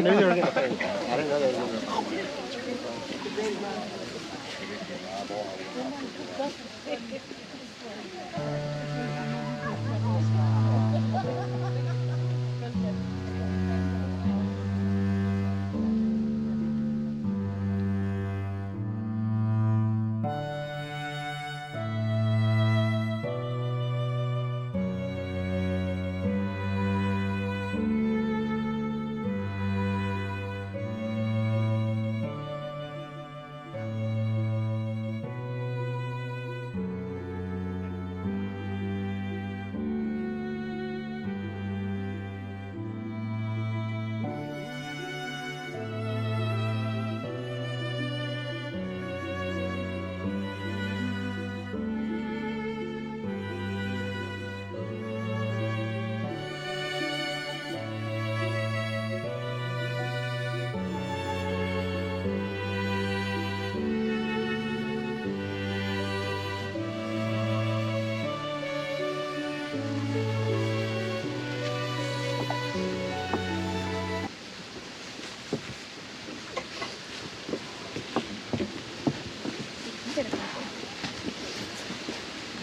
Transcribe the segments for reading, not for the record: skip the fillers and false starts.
knew they were going to say that. I didn't know they were going to.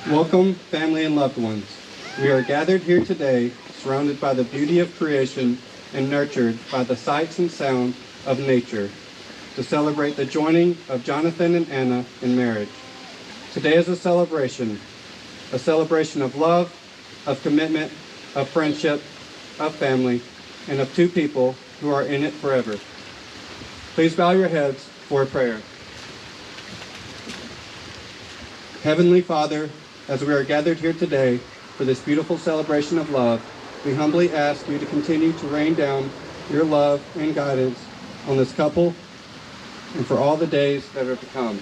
Welcome, family and loved ones. We are gathered here today, surrounded by the beauty of creation and nurtured by the sights and sounds of nature, to celebrate the joining of Jonathan and Anna in marriage. Today is a celebration of love, of commitment, of friendship, of family, and of two people who are in it forever. Please bow your heads for a prayer. Heavenly Father, as we are gathered here today for this beautiful celebration of love, we humbly ask you to continue to rain down your love and guidance on this couple and for all the days that are to come.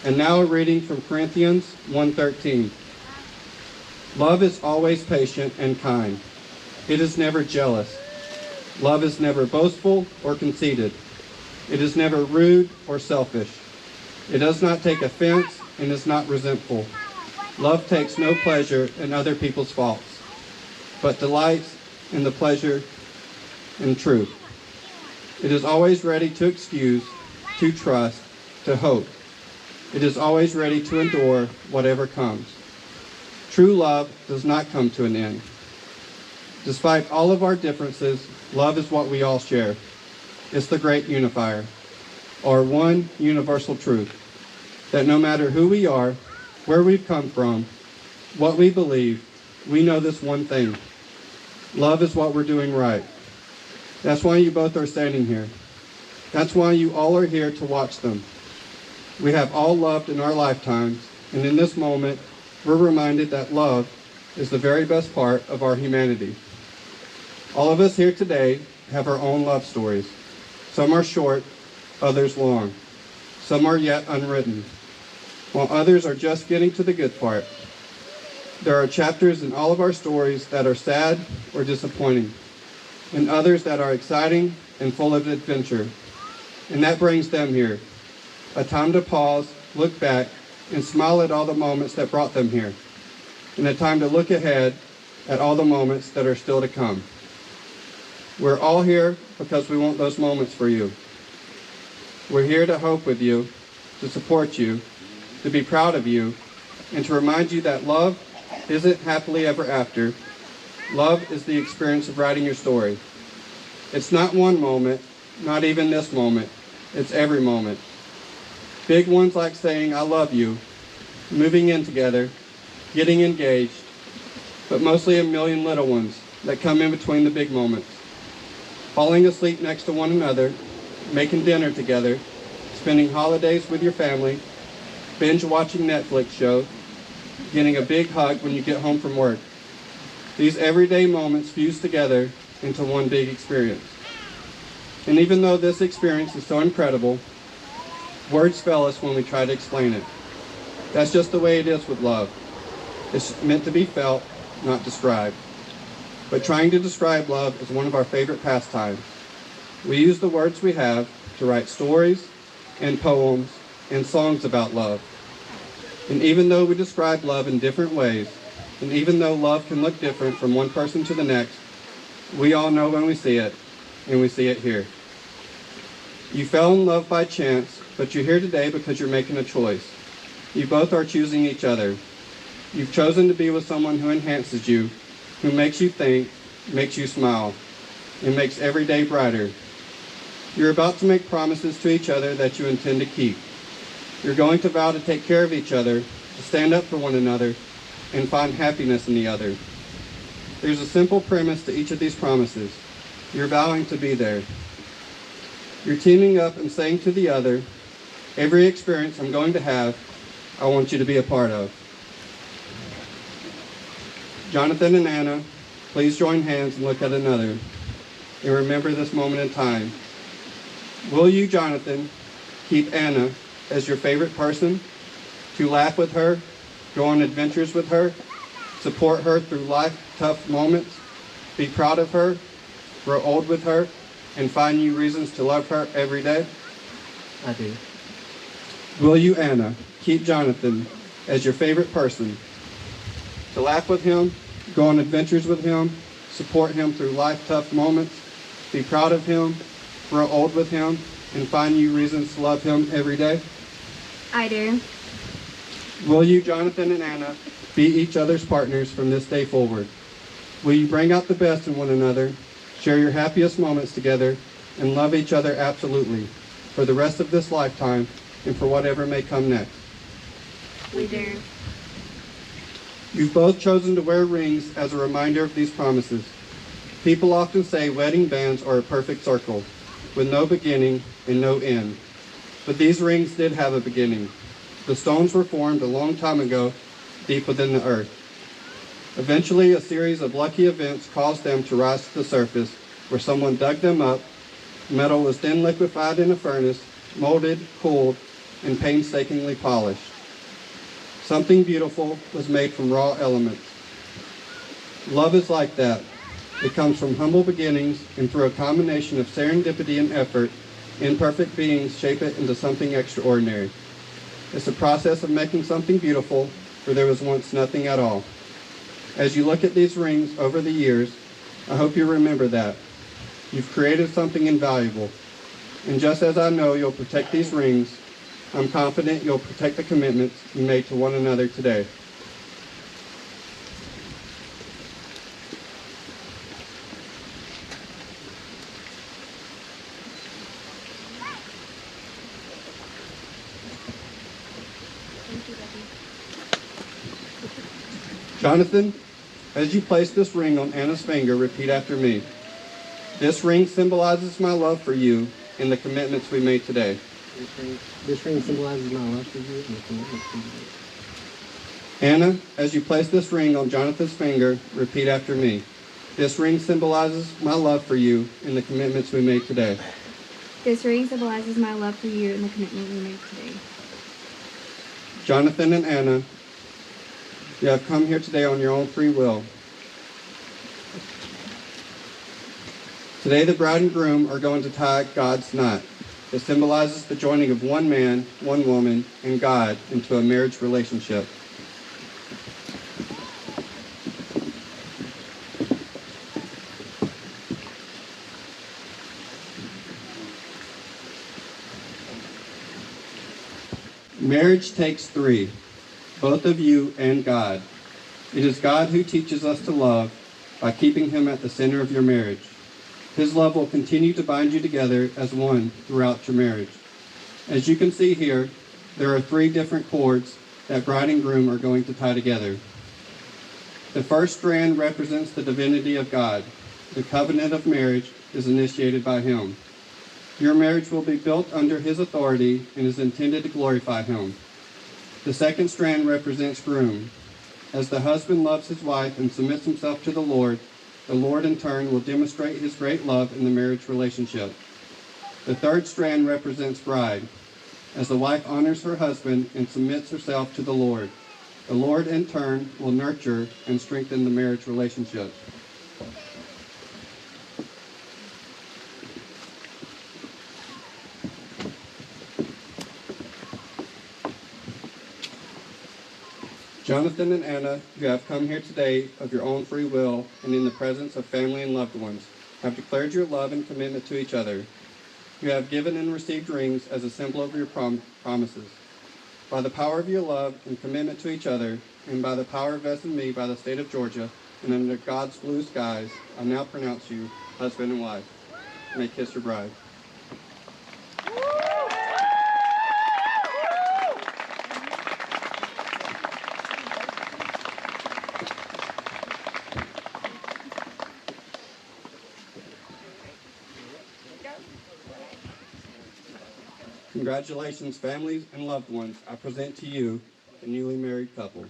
And now a reading from Corinthians 1:13. Love is always patient and kind. It is never jealous. Love is never boastful or conceited. It is never rude or selfish. It does not take offense and is not resentful. Love takes no pleasure in other people's faults, but delights in the pleasure in truth. It is always ready to excuse, to trust, to hope. It is always ready to endure whatever comes. True love does not come to an end. Despite all of our differences, love is what we all share. It's the great unifier, our one universal truth, that no matter who we are, where we've come from, what we believe, we know this one thing. Love is what we're doing right. That's why you both are standing here. That's why you all are here to watch them. We have all loved in our lifetimes, and in this moment, we're reminded that love is the very best part of our humanity. All of us here today have our own love stories. Some are short, others long. Some are yet unwritten, while others are just getting to the good part. There are chapters in all of our stories that are sad or disappointing, and others that are exciting and full of adventure. And that brings them here. A time to pause, look back, and smile at all the moments that brought them here. And a time to look ahead at all the moments that are still to come. We're all here because we want those moments for you. We're here to hope with you, to support you, to be proud of you, and to remind you that love isn't happily ever after. Love is the experience of writing your story. It's not one moment, not even this moment. It's every moment. Big ones like saying, I love you, moving in together, getting engaged, but mostly a million little ones that come in between the big moments. Falling asleep next to one another, making dinner together, spending holidays with your family, binge watching Netflix shows, getting a big hug when you get home from work. These everyday moments fuse together into one big experience. And even though this experience is so incredible, words fail us when we try to explain it. That's just the way it is with love. It's meant to be felt, not described. But trying to describe love is one of our favorite pastimes. We use the words we have to write stories and poems and songs about love. And even though we describe love in different ways, and even though love can look different from one person to the next, We all know when we see it, and we see it here. You fell in love by chance, but you're here today because you're making a choice. You both are choosing each other. You've chosen to be with someone who enhances you, who makes you think, makes you smile, and makes every day brighter. You're about to make promises to each other that you intend to keep. You're going to vow to take care of each other, to stand up for one another, and find happiness in the other. There's a simple premise to each of these promises. You're vowing to be there. You're teaming up and saying to the other, every experience I'm going to have, I want you to be a part of. Jonathan and Anna, please join hands and look at another, and remember this moment in time. Will you, Jonathan, keep Anna as your favorite person, to laugh with her, go on adventures with her, support her through life's tough moments, be proud of her, grow old with her, and find new reasons to love her every day? I do. Will you, Anna, keep Jonathan as your favorite person, to laugh with him, go on adventures with him, support him through life's tough moments, be proud of him, grow old with him, and find new reasons to love him every day? I do. Will you, Jonathan and Anna, be each other's partners from this day forward? Will you bring out the best in one another, share your happiest moments together, and love each other absolutely for the rest of this lifetime and for whatever may come next? We do. You've both chosen to wear rings as a reminder of these promises. People often say wedding bands are a perfect circle, with no beginning and no end. But these rings did have a beginning. The stones were formed a long time ago, deep within the earth. Eventually, a series of lucky events caused them to rise to the surface, where someone dug them up. Metal was then liquefied in a furnace, molded, cooled, and painstakingly polished. Something beautiful was made from raw elements. Love is like that. It comes from humble beginnings, and through a combination of serendipity and effort, imperfect beings shape it into something extraordinary. It's a process of making something beautiful where there was once nothing at all. As you look at these rings over the years, I hope you remember that. You've created something invaluable. And just as I know you'll protect these rings, I'm confident you'll protect the commitments you made to one another today. Jonathan, as you place this ring on Anna's finger, repeat after me. This ring symbolizes my love for you and the commitments we made today. This ring symbolizes my love for you and the commitment we made. Anna, as you place this ring on Jonathan's finger, repeat after me. This ring symbolizes my love for you and the commitments we made today. This ring symbolizes my love for you and the commitment we made today. Jonathan and Anna, you have come here today on your own free will. Today the bride and groom are going to tie God's knot. It symbolizes the joining of one man, one woman, and God into a marriage relationship. Marriage takes three, both of you and God. It is God who teaches us to love by keeping him at the center of your marriage. His love will continue to bind you together as one throughout your marriage. As you can see here, there are three different cords that bride and groom are going to tie together. The first strand represents the divinity of God. The covenant of marriage is initiated by him. Your marriage will be built under his authority and is intended to glorify him. The second strand represents groom. As the husband loves his wife and submits himself to the Lord in turn will demonstrate his great love in the marriage relationship. The third strand represents bride. As the wife honors her husband and submits herself to the Lord in turn will nurture and strengthen the marriage relationship. Jonathan and Anna, you have come here today of your own free will and in the presence of family and loved ones, have declared your love and commitment to each other. You have given and received rings as a symbol of your promises. By the power of your love and commitment to each other, and by the power vested in me by the state of Georgia, and under God's blue skies, I now pronounce you husband and wife. May kiss your bride. Congratulations, families and loved ones. I present to you the newly married couple.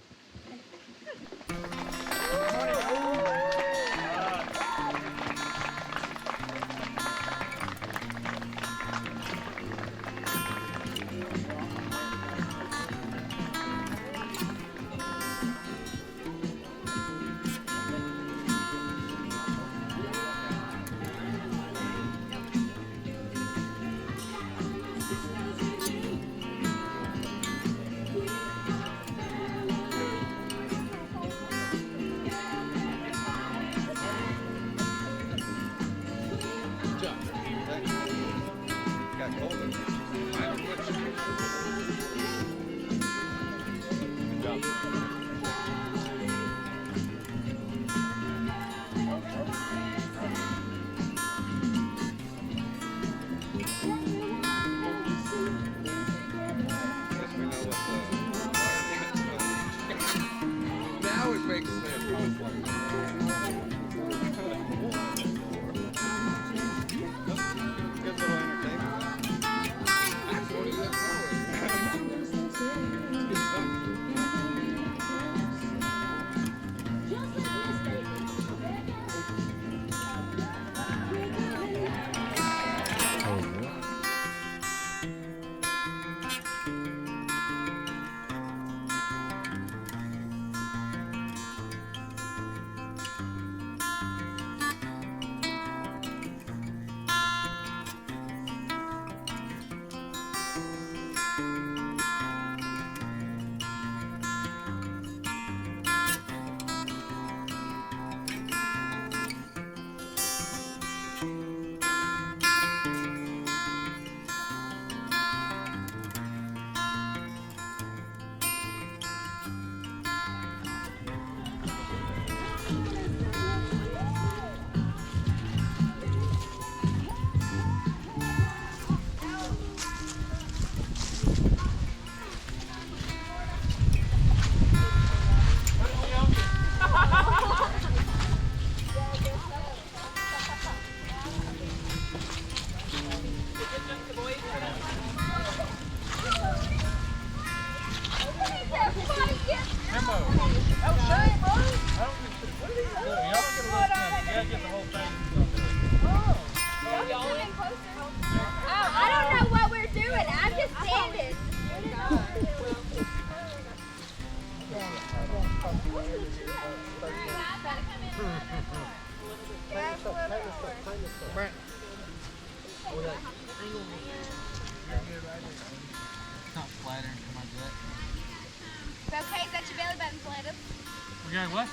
Now it makes sense. Good little entertainment. That's what it is. Good stuff. I don't know what we're doing. I'm just standing. Not flattering for my gut. It's okay. Is that your belly button flatter? Okay, what?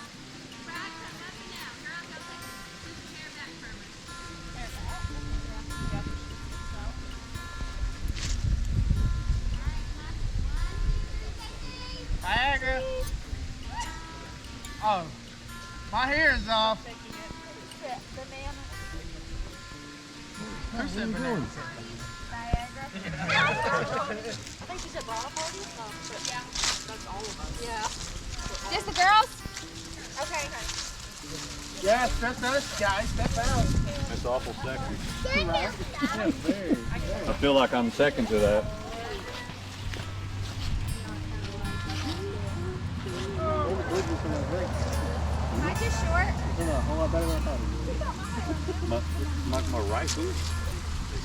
Niagara. Oh, my hearing's off. Who said banana? Niagara. I think you said bottle party? Yeah. That's all of us. Yeah. Just the girls? Okay. Yeah, step us, guys. Step out. That's awful sexy. Yeah, very. I feel like I'm second to that. Am I just short? A whole lot better than I thought. My right boot.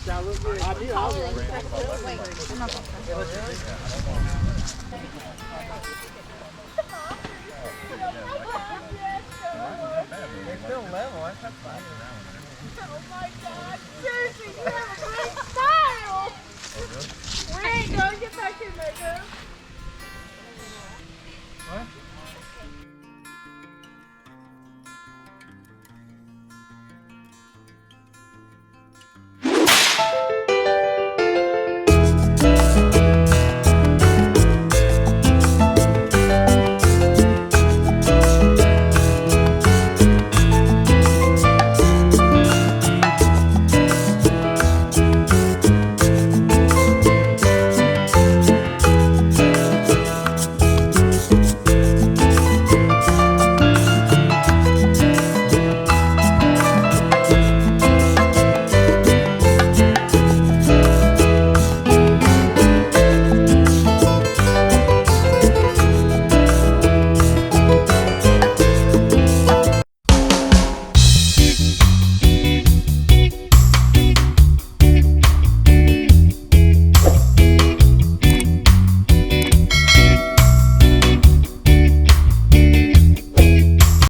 I did. I was Wait, I'm not going to. They feel level. That's fine. Oh my God. Seriously, you have a great style. We ain't going to get back in there, girl.